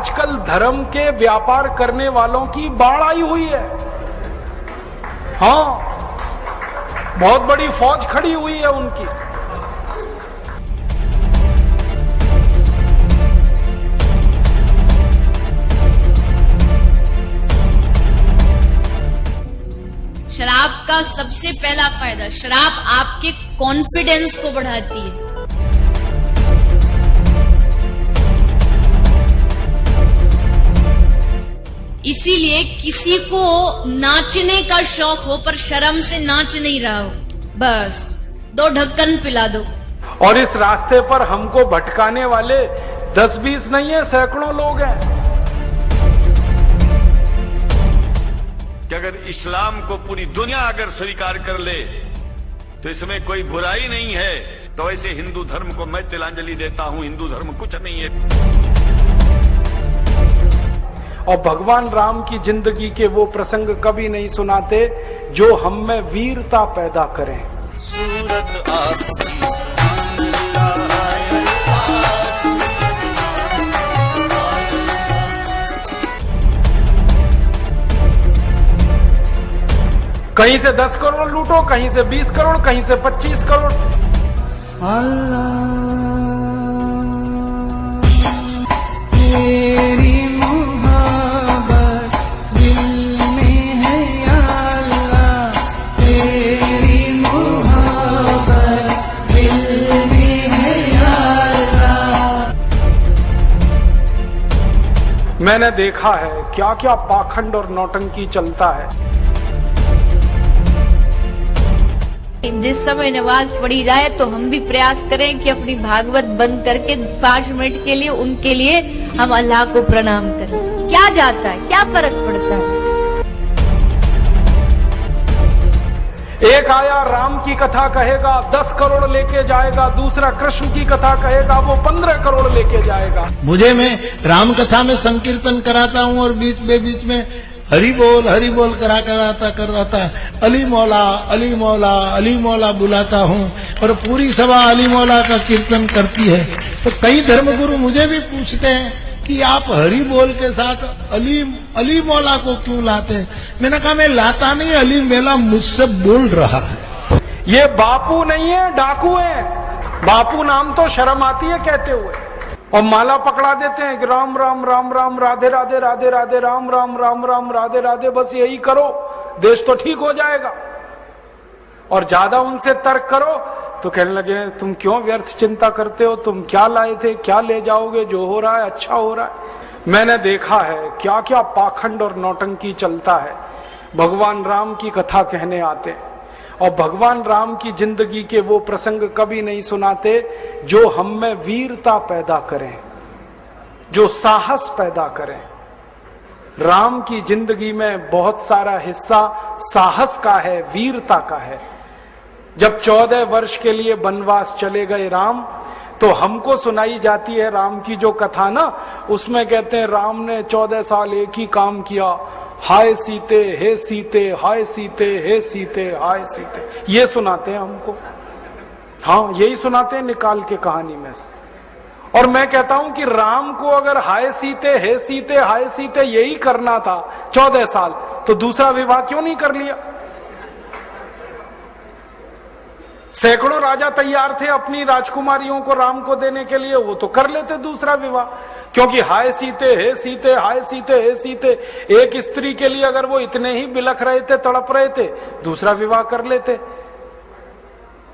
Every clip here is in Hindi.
आजकल धर्म के व्यापार करने वालों की बाढ़ आई हुई है। हाँ, बहुत बड़ी फौज खड़ी हुई है उनकी। शराब का सबसे पहला फायदा, शराब आपके कॉन्फिडेंस को बढ़ाती है। इसीलिए किसी को नाचने का शौक हो पर शर्म से नाच नहीं रहा हो, बस 2 ढक्कन पिला दो। और इस रास्ते पर हमको भटकाने वाले 10-20 नहीं है, सैकड़ों लोग हैं। कि अगर इस्लाम को पूरी दुनिया अगर स्वीकार कर ले तो इसमें कोई बुराई नहीं है, तो ऐसे हिंदू धर्म को मैं तिलांजलि देता हूं। हिंदू धर्म कुछ नहीं है। और भगवान राम की जिंदगी के वो प्रसंग कभी नहीं सुनाते जो हम में वीरता पैदा करें। सूरत आपकी कहीं से 10 करोड़ लूटो, कहीं से 20 करोड़, कहीं से 25 करोड़। तेरी मोहब्बत दिल में है या अल्लाह, तेरी मोहब्बत दिल में है या अल्लाह। मैंने देखा है क्या क्या पाखंड और नौटंकी चलता है। जिस समय नमाज पढ़ी जाए तो हम भी प्रयास करें कि अपनी भागवत बंद करके 5 मिनट के लिए उनके लिए हम अल्लाह को प्रणाम करें। क्या जाता है, क्या फर्क पड़ता है। एक आया राम की कथा कहेगा 10 करोड़ लेके जाएगा, दूसरा कृष्ण की कथा कहेगा वो 15 करोड़ लेके जाएगा। मुझे मैं राम कथा में संकीर्तन कराता हूँ और बीच में हरि बोल कराता अली मौला अली मौला अली मौला बुलाता हूँ और पूरी सभा अली मौला का कीर्तन करती है। तो कई धर्मगुरु मुझे भी पूछते हैं कि आप हरि बोल के साथ अली मौला को क्यों लाते हैं। मैंने कहा मैं लाता नहीं, अली मेला मुझसे बोल रहा है। ये बापू नहीं है, डाकू है। बापू नाम तो शर्म आती है कहते हुए, और माला पकड़ा देते हैं कि राम राम राम राम राधे राधे राधे राधे राम राम राम राम राधे राधे, बस यही करो देश तो ठीक हो जाएगा। और ज्यादा उनसे तर्क करो तो कहने लगे तुम क्यों व्यर्थ चिंता करते हो, तुम क्या लाए थे, क्या ले जाओगे, जो हो रहा है अच्छा हो रहा है। मैंने देखा है क्या क्या पाखंड और नौटंकी चलता है। भगवान राम की कथा कहने आते हैं और भगवान राम की जिंदगी के वो प्रसंग कभी नहीं सुनाते जो हम में वीरता पैदा करें, जो साहस पैदा करें। राम की जिंदगी में बहुत सारा हिस्सा साहस का है, वीरता का है। जब 14 वर्ष के लिए वनवास चले गए राम, तो हमको सुनाई जाती है राम की जो कथा ना, उसमें कहते हैं राम ने 14 साल एक ही काम किया, हाय सीते हे सीते, हाय सीते हे सीते, हाय सीते, ये सुनाते हैं हमको। हाँ, यही सुनाते हैं निकाल के कहानी में से। और मैं कहता हूं कि राम को अगर हाय सीते हे सीते हाय सीते यही करना था 14 साल, तो दूसरा विवाह क्यों नहीं कर लिया। सैकड़ों राजा तैयार थे अपनी राजकुमारियों को राम को देने के लिए, वो तो कर लेते दूसरा विवाह, क्योंकि हाय सीते हे सीते हाय सीते हे सीते एक स्त्री के लिए अगर वो इतने ही बिलख रहे थे, तड़प रहे थे, दूसरा विवाह कर लेते।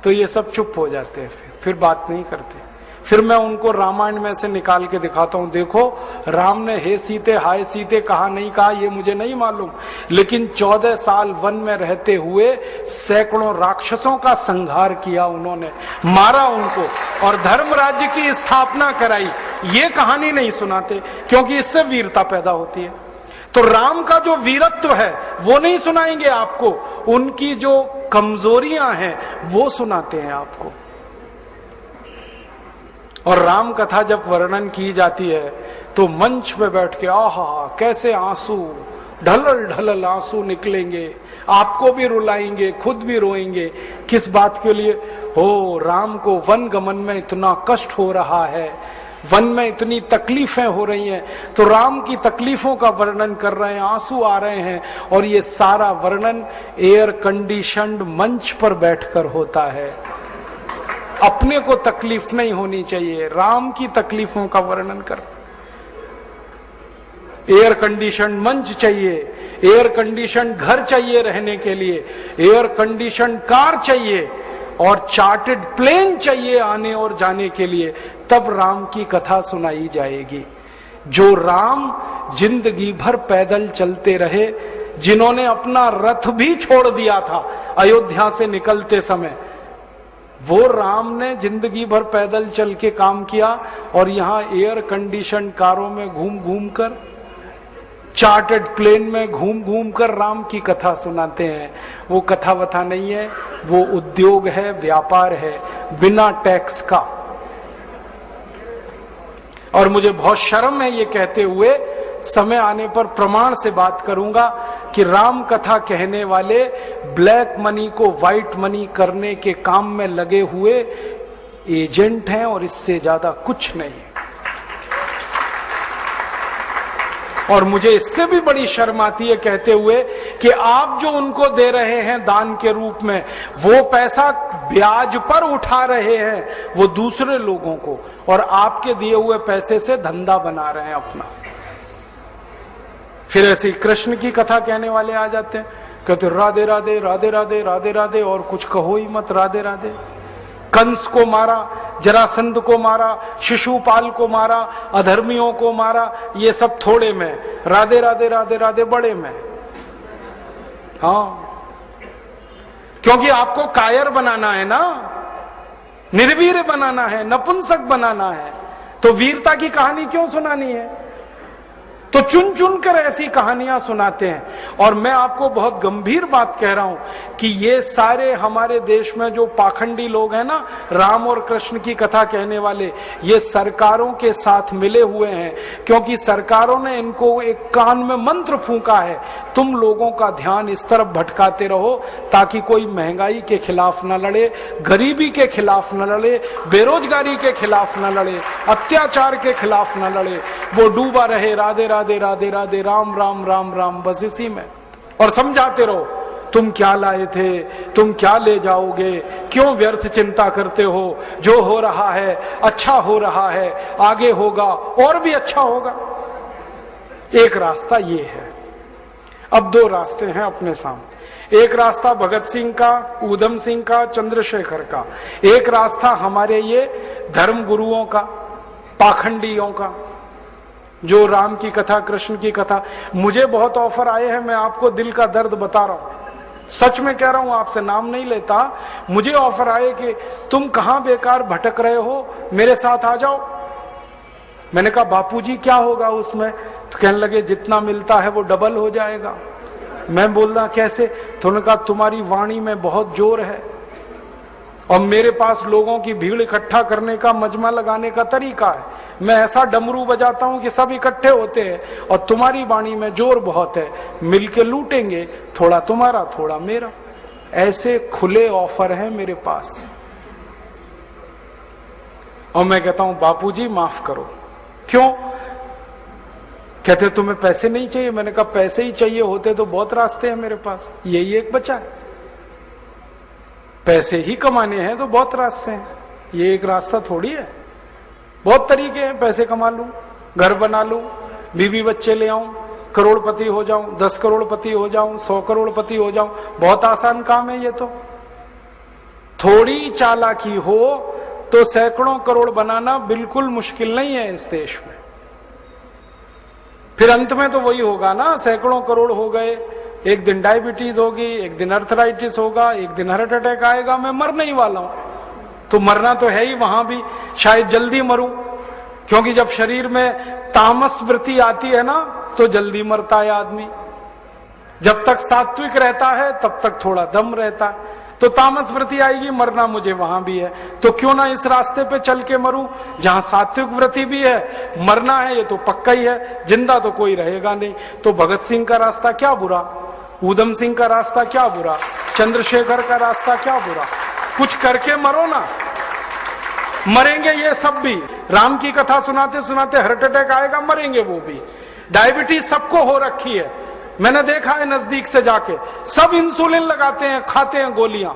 तो ये सब चुप हो जाते हैं, फिर बात नहीं करते। फिर मैं उनको रामायण में से निकाल के दिखाता हूं, देखो राम ने हे सीते हाय सीते कहा नहीं कहा ये मुझे नहीं मालूम, लेकिन 14 साल वन में रहते हुए सैकड़ों राक्षसों का संहार किया उन्होंने, मारा उनको और धर्म राज्य की स्थापना कराई। ये कहानी नहीं सुनाते क्योंकि इससे वीरता पैदा होती है। तो राम का जो वीरत्व है वो नहीं सुनाएंगे आपको, उनकी जो कमजोरियां हैं वो सुनाते हैं आपको। और राम कथा जब वर्णन की जाती है तो मंच पे बैठ के आहा कैसे आंसू ढलल ढलल आंसू निकलेंगे, आपको भी रुलाएंगे, खुद भी रोएंगे। किस बात के लिए हो, राम को वन गमन में इतना कष्ट हो रहा है, वन में इतनी तकलीफें हो रही हैं, तो राम की तकलीफों का वर्णन कर रहे हैं, आंसू आ रहे हैं, और ये सारा वर्णन एयर कंडीशन्ड मंच पर बैठकर होता है। अपने को तकलीफ नहीं होनी चाहिए, राम की तकलीफों का वर्णन कर। एयर कंडीशन मंच चाहिए, एयर कंडीशन घर चाहिए रहने के लिए, एयर कंडीशन कार चाहिए, और चार्टर्ड प्लेन चाहिए आने और जाने के लिए, तब राम की कथा सुनाई जाएगी। जो राम जिंदगी भर पैदल चलते रहे, जिन्होंने अपना रथ भी छोड़ दिया था अयोध्या से निकलते समय, वो राम ने जिंदगी भर पैदल चल के काम किया, और यहां एयर कंडीशन कारों में घूम घूम कर, चार्टर्ड प्लेन में घूम घूम कर राम की कथा सुनाते हैं। वो कथा वथा नहीं है, वो उद्योग है, व्यापार है, बिना टैक्स का। और मुझे बहुत शर्म है ये कहते हुए, समय आने पर प्रमाण से बात करूंगा कि राम कथा कहने वाले ब्लैक मनी को व्हाइट मनी करने के काम में लगे हुए एजेंट हैं, और इससे ज्यादा कुछ नहीं है। और मुझे इससे भी बड़ी शर्म आती है कहते हुए कि आप जो उनको दे रहे हैं दान के रूप में, वो पैसा ब्याज पर उठा रहे हैं वो दूसरे लोगों को, और आपके दिए हुए पैसे से धंधा बना रहे हैं अपना। फिर ऐसे कृष्ण की कथा कहने वाले आ जाते हैं, कहते राधे राधे राधे राधे राधे राधे, और कुछ कहो ही मत, राधे राधे। कंस को मारा, जरासंध को मारा, शिशुपाल को मारा, अधर्मियों को मारा, ये सब थोड़े में, राधे राधे राधे राधे बड़े में। हाँ, क्योंकि आपको कायर बनाना है ना, निर्वीर बनाना है, नपुंसक बनाना है, तो वीरता की कहानी क्यों सुनानी है? तो चुन चुन कर ऐसी कहानियां सुनाते हैं। और मैं आपको बहुत गंभीर बात कह रहा हूं कि ये सारे हमारे देश में जो पाखंडी लोग हैं ना, राम और कृष्ण की कथा कहने वाले, ये सरकारों के साथ मिले हुए हैं, क्योंकि सरकारों ने इनको एक कान में मंत्र फूंका है, तुम लोगों का ध्यान इस तरफ भटकाते रहो ताकि कोई महंगाई के खिलाफ न लड़े, गरीबी के खिलाफ न लड़े, बेरोजगारी के खिलाफ न लड़े, अत्याचार के खिलाफ न लड़े, वो डूबा रहे राधे राधे राधे राधे राम राम राम राम, बस इसी में। और समझाते रहो, तुम क्या लाए थे, तुम क्या ले जाओगे, क्यों व्यर्थ चिंता करते हो, जो हो रहा है अच्छा हो रहा है, आगे होगा और भी अच्छा होगा। एक रास्ता ये है। अब दो रास्ते हैं अपने सामने, एक रास्ता भगत सिंह का, ऊधम सिंह का, चंद्रशेखर का, एक रास्ता हमारे ये धर्म गुरुओं का, पाखंडियों का, जो राम की कथा, कृष्ण की कथा। मुझे बहुत ऑफर आए हैं, मैं आपको दिल का दर्द बता रहा हूं, सच में कह रहा हूं, आपसे नाम नहीं लेता। मुझे ऑफर आए कि तुम कहां बेकार भटक रहे हो, मेरे साथ आ जाओ। मैंने कहा बापूजी क्या होगा उसमें? तो कहने लगे जितना मिलता है वो डबल हो जाएगा। मैं बोलना कैसे? तो उन्होंने कहा तुम्हारी वाणी में बहुत जोर है, और मेरे पास लोगों की भीड़ इकट्ठा करने का, मजमा लगाने का तरीका है। मैं ऐसा डमरू बजाता हूं कि सब इकट्ठे होते हैं, और तुम्हारी वाणी में जोर बहुत है, मिलके लूटेंगे, थोड़ा तुम्हारा थोड़ा मेरा। ऐसे खुले ऑफर हैं मेरे पास। और मैं कहता हूं बापूजी माफ करो। क्यों? कहते तुम्हें पैसे नहीं चाहिए। मैंने कहा पैसे ही चाहिए होते तो बहुत रास्ते हैं मेरे पास, यही एक बचा है। पैसे ही कमाने हैं तो बहुत रास्ते हैं, ये एक रास्ता थोड़ी है। बहुत तरीके हैं, पैसे कमा लूं, घर बना लूं, बीवी बच्चे ले आऊं, करोड़पति हो जाऊं, 10 करोड़पति हो जाऊं, 100 करोड़पति हो जाऊं, बहुत आसान काम है ये तो। थोड़ी चालाकी हो तो सैकड़ों करोड़ बनाना बिल्कुल मुश्किल नहीं है इस देश में। फिर अंत में तो वही होगा ना, सैकड़ों करोड़ हो गए, एक दिन डायबिटीज होगी, एक दिन अर्थराइटिस होगा, एक दिन हार्ट अटैक आएगा, मैं मरने ही वाला हूं। तो मरना तो है ही, वहां भी शायद जल्दी मरूं, क्योंकि जब शरीर में तामस वृत्ति आती है ना तो जल्दी मरता है आदमी। जब तक सात्विक रहता है तब तक थोड़ा दम रहता है, तो तामस वृत्ति आएगी, मरना मुझे वहां भी है। तो क्यों ना इस रास्ते पे चल के मरूं जहां सात्विक वृत्ति भी है, मरना है ये तो पक्का ही है, जिंदा तो कोई रहेगा नहीं। तो भगत सिंह का रास्ता क्या बुरा, ऊधम सिंह का रास्ता क्या बुरा, चंद्रशेखर का रास्ता क्या बुरा? कुछ करके मरो ना, मरेंगे ये सब भी, राम की कथा सुनाते सुनाते हार्ट अटैक आएगा, मरेंगे वो भी। डायबिटीज सबको हो रखी है, मैंने देखा है नजदीक से जाके, सब इंसुलिन लगाते हैं, खाते हैं गोलियां,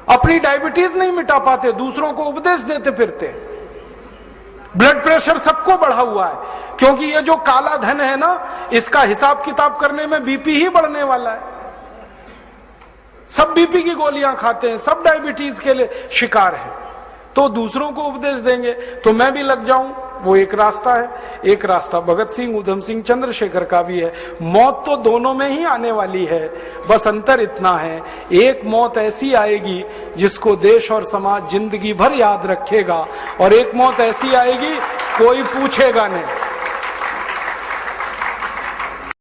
अपनी डायबिटीज नहीं मिटा पाते, दूसरों को उपदेश देते फिरते। ब्लड प्रेशर सबको बढ़ा हुआ है, क्योंकि ये जो काला धन है ना, इसका हिसाब किताब करने में बीपी ही बढ़ने वाला है। सब बीपी की गोलियां खाते हैं, सब डायबिटीज के लिए शिकार हैं, तो दूसरों को उपदेश देंगे तो मैं भी लग जाऊं, वो एक रास्ता है। एक रास्ता भगत सिंह, उधम सिंह, चंद्रशेखर का भी है। मौत तो दोनों में ही आने वाली है, बस अंतर इतना है, एक मौत ऐसी आएगी जिसको देश और समाज जिंदगी भर याद रखेगा, और एक मौत ऐसी आएगी कोई पूछेगा नहीं।